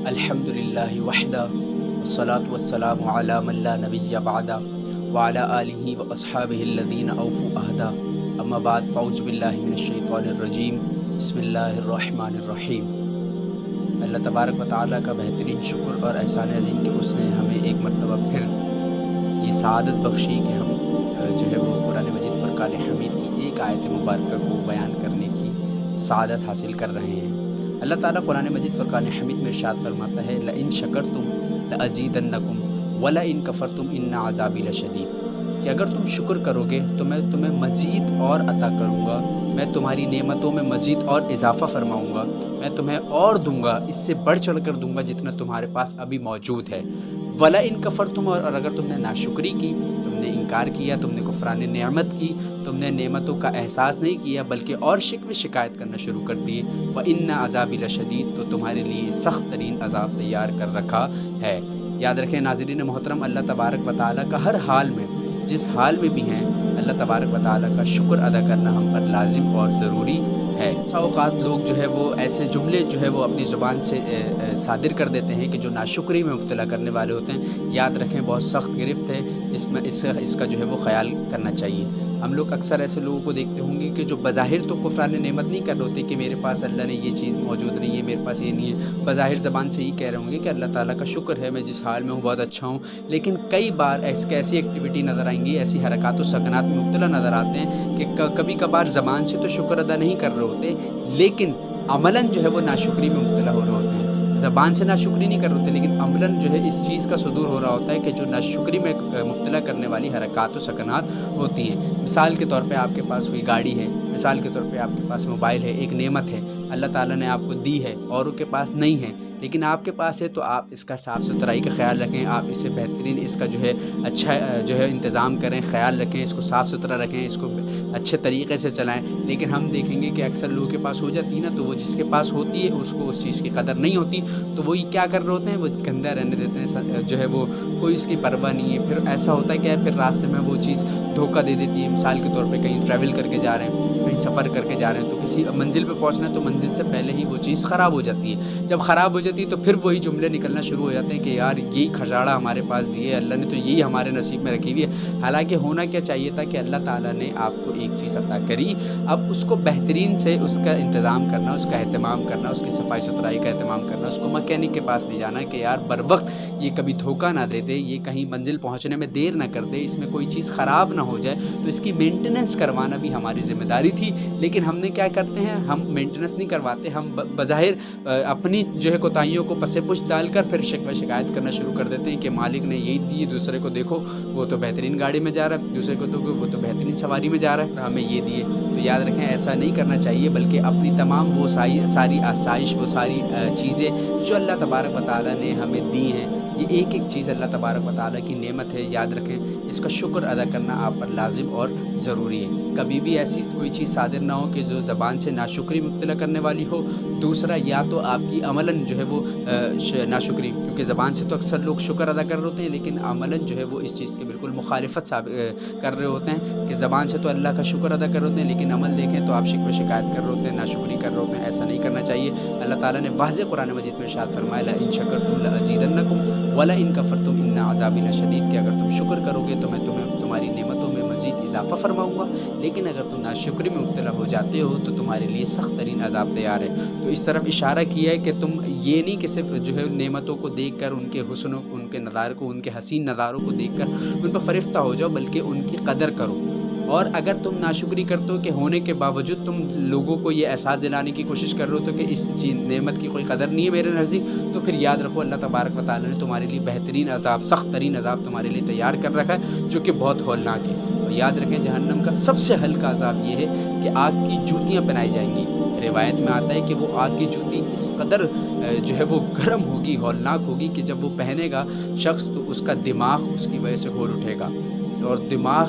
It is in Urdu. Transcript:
الحمدللہ وحدہ والصلاة والسلام علی من لا نبی بعدہ وعلی آلہ واصحابہ الذین اوفوا عہدہ اما بعد فاعوذ باللہ من الشیطان الرجیم بسم اللہ الرحمن الرحیم۔ اللہ تبارک و تعالیٰ کا بہترین شکر اور احسان عظیم کہ اس نے ہمیں ایک مرتبہ پھر یہ سعادت بخشی کہ ہم جو ہے وہ قرآن مجید فرقان حمید کی ایک آیت مبارکہ کو بیان کرنے کی سعادت حاصل کر رہے ہیں۔ اللہ تعالیٰ قرآن مجید فرقان حمید میں ارشاد فرماتا ہے لئن شکرتم لازیدنکم ولئن کفرتم ان عذابی لشدید، کہ اگر تم شکر کرو گے تو میں تمہیں مزید اور عطا کروں گا، میں تمہاری نعمتوں میں مزید اور اضافہ فرماؤں گا، میں تمہیں اور دوں گا، اس سے بڑھ چڑھ کر دوں گا جتنا تمہارے پاس ابھی موجود ہے۔ وَلَئِن کفرتم، اور اگر تم نے ناشکری کی، تم نے انکار کیا، تم نے کفران نعمت کی، تم نے نعمتوں کا احساس نہیں کیا بلکہ اور شکوے شکایت کرنا شروع کر دیے، وَإِنَّ عَذَابِي لَشَدِيدٌ، تو تمہارے لیے سخت ترین عذاب تیار کر رکھا ہے۔ یاد رکھیں ناظرین محترم، اللہ تبارک و تعالیٰ کا ہر حال میں، جس حال میں بھی ہیں، اللہ تبارک و تعالیٰ کا شکر ادا کرنا ہم پر لازم اور ضروری ہے۔ بعض اوقات لوگ جو ہے وہ ایسے جملے جو ہے وہ اپنی زبان سے صادر کر دیتے ہیں کہ جو ناشکری میں مبتلا کرنے والے ہوتے ہیں۔ یاد رکھیں بہت سخت گرفت ہے، اس کا جو ہے وہ خیال کرنا چاہیے۔ ہم لوگ اکثر ایسے لوگوں کو دیکھتے ہوں گے کہ جو بظاہر تو کفران نعمت نہیں کر رہے ہوتے کہ میرے پاس اللہ نے یہ چیز موجود نہیں ہے، میرے پاس یہ نہیں ہے، بظاہر زبان سے ہی کہہ رہے ہوں گے کہ اللہ تعالیٰ کا شکر ہے، میں جس حال میں ہوں بہت اچھا ہوں، لیکن کئی بار ایسی ایکٹیویٹی نظر آئیں گی، ایسی حرکات و سکنات میں مبتلا نظر آتے ہیں کہ کبھی کبھار زبان سے تو شکر ادا نہیں کر رہے ہوتے لیکن عملاً جو ہے وہ ناشکری میں مبتلا ہو رہے ہوتے ہیں۔ زبان سے ناشکری نہیں کر رہے ہوتے لیکن عملاً جو ہے اس چیز کا صدور ہو رہا ہوتا ہے کہ جو ناشکری میں مبتلا کرنے والی حرکات و سکنات ہوتی ہیں۔ مثال کے طور پہ آپ کے پاس کوئی گاڑی ہے، مثال کے طور پہ آپ کے پاس موبائل ہے، ایک نعمت ہے، اللہ تعالیٰ نے آپ کو دی ہے، اوروں کے پاس نہیں ہے لیکن آپ کے پاس ہے، تو آپ اس کا صاف ستھرائی کا خیال رکھیں، آپ اسے بہترین اس کا جو ہے اچھا جو ہے انتظام کریں، خیال رکھیں، اس کو صاف ستھرا رکھیں، اس کو اچھے طریقے سے چلائیں۔ لیکن ہم دیکھیں گے کہ اکثر لوگوں کے پاس ہو جاتی ہے نا، تو وہ جس کے پاس ہوتی ہے اس کو اس چیز کی قدر نہیں ہوتی، تو وہی کیا کر رہے ہوتے ہیں، وہ گندہ رہنے دیتے ہیں، جو ہے وہ کوئی اس کی پرواہ نہیں ہے۔ پھر ایسا ہوتا ہے کہ پھر راستے میں وہ چیز دھوکہ دے دیتی ہے۔ مثال کے طور پہ کہیں ٹریول کر کے جا رہے ہیں، کہیں سفر کر کے جا رہے ہیں، تو کسی منزل پہ پہنچنا ہے تو منزل سے پہلے ہی وہ چیز خراب ہو جاتی ہے۔ جب خراب ہو جاتی ہے تو پھر وہی جملے نکلنا شروع ہو جاتے ہیں کہ یار یہی کھجاڑا ہمارے پاس دیے، اللہ نے تو یہی ہمارے نصیب میں رکھی ہوئی ہے۔ حالانکہ ہونا کیا چاہیے تھا کہ اللہ تعالیٰ نے آپ کو ایک چیز عطا کری، اب اس کو بہترین سے اس کا انتظام کرنا، اس کا اہتمام کرنا، اس کی صفائی ستھرائی کا اہتمام کرنا، اس کو مکینک کے پاس لے جانا کہ یار بر وقت یہ کبھی دھوکہ نہ دے دے، یہ کہیں منزل پہنچنے میں دیر نہ کر دے، اس میں کوئی چیز خراب نہ ہو جائے، تو اس کی مینٹیننس کروانا بھی ہماری ذمہ داری تھی۔ لیکن ہم نے کیا کرتے ہیں، ہم مینٹیننس نہیں کرواتے، ہم بظاہر اپنی جو ہے کوتاہیوں کو پس پش ڈال کر پھر شکوہ شکایت کرنا شروع کر دیتے ہیں کہ مالک نے یہی دی، دوسرے کو دیکھو وہ تو بہترین گاڑی میں جا رہا ہے، دوسرے کو تو وہ تو بہترین سواری میں جا رہا ہے، ہمیں یہ دیے۔ تو یاد رکھیں ایسا نہیں کرنا چاہیے، بلکہ اپنی تمام وہ ساری آسائش، وہ ساری چیزیں جو اللہ تبارک و تعالیٰ نے ہمیں دی ہیں، یہ ایک ایک چیز اللہ تبارک و تعالیٰ کی نعمت ہے، یاد رکھیں اس کا شکر ادا کرنا آپ پر لازم اور ضروری ہے۔ کبھی بھی ایسی کوئی چیز صادر نہ ہو کہ جو زبان سے ناشکری مبتلا کرنے والی ہو، دوسرا یا تو آپ کی عملاً جو ہے وہ ناشکری، کیونکہ زبان سے تو اکثر لوگ شکر ادا کر رہے ہوتے ہیں لیکن عملاً جو ہے وہ اس چیز کے بالکل مخالفت کر رہے ہوتے ہیں کہ زبان سے تو اللہ کا شکر ادا کر رہے ہوتے ہیں لیکن عمل دیکھیں تو آپ شکوہ شکایت کر رہے ہوتے ہیں، ناشکری کر رہے ہوتے ہیں۔ ایسا نہیں کرنا چاہیے۔ اللہ تعالیٰ نے واضح قرآن مجید میں ارشاد فرمایا لئن شکرتم لازیدنکم ولئن کفرتم ان عذابی لشدید، کہ اگر تم شکر کرو گے تو میں تمہاری نعمتوں میں مزید اضافہ فرماؤں گا، لیکن اگر تم ناشکری میں مبتلا ہو جاتے ہو تو تمہارے لیے سخت ترین عذاب تیار ہے۔ تو اس طرف اشارہ کیا ہے کہ تم یہ نہیں کہ صرف جو ہے نعمتوں کو دیکھ کر، ان کے حسن و ان کے نظاروں کو، ان کے حسین نظاروں کو دیکھ کر ان پر فرفتہ ہو جاؤ، بلکہ ان کی قدر کرو۔ اور اگر تم ناشکری کرتے ہو کہ ہونے کے باوجود تم لوگوں کو یہ احساس دلانے کی کوشش کر رہے ہو تو کہ اس نعمت کی کوئی قدر نہیں ہے میرے نزدیک، تو پھر یاد رکھو اللہ تبارک و تعالیٰ نے تمہارے لیے بہترین عذاب، سخت ترین عذاب تمہارے لیے تیار کر رکھا ہے جو کہ بہت ہولناک ہے۔ اور یاد رکھیں جہنم کا سب سے ہلکا عذاب یہ ہے کہ آگ کی جوتیاں پہنائی جائیں گی۔ روایت میں آتا ہے کہ وہ آگ کی جوتی اس قدر جو ہے وہ گرم ہوگی، ہولناک ہوگی کہ جب وہ پہنے گا شخص تو اس کا دماغ اس کی وجہ سے گھول اٹھے گا، اور دماغ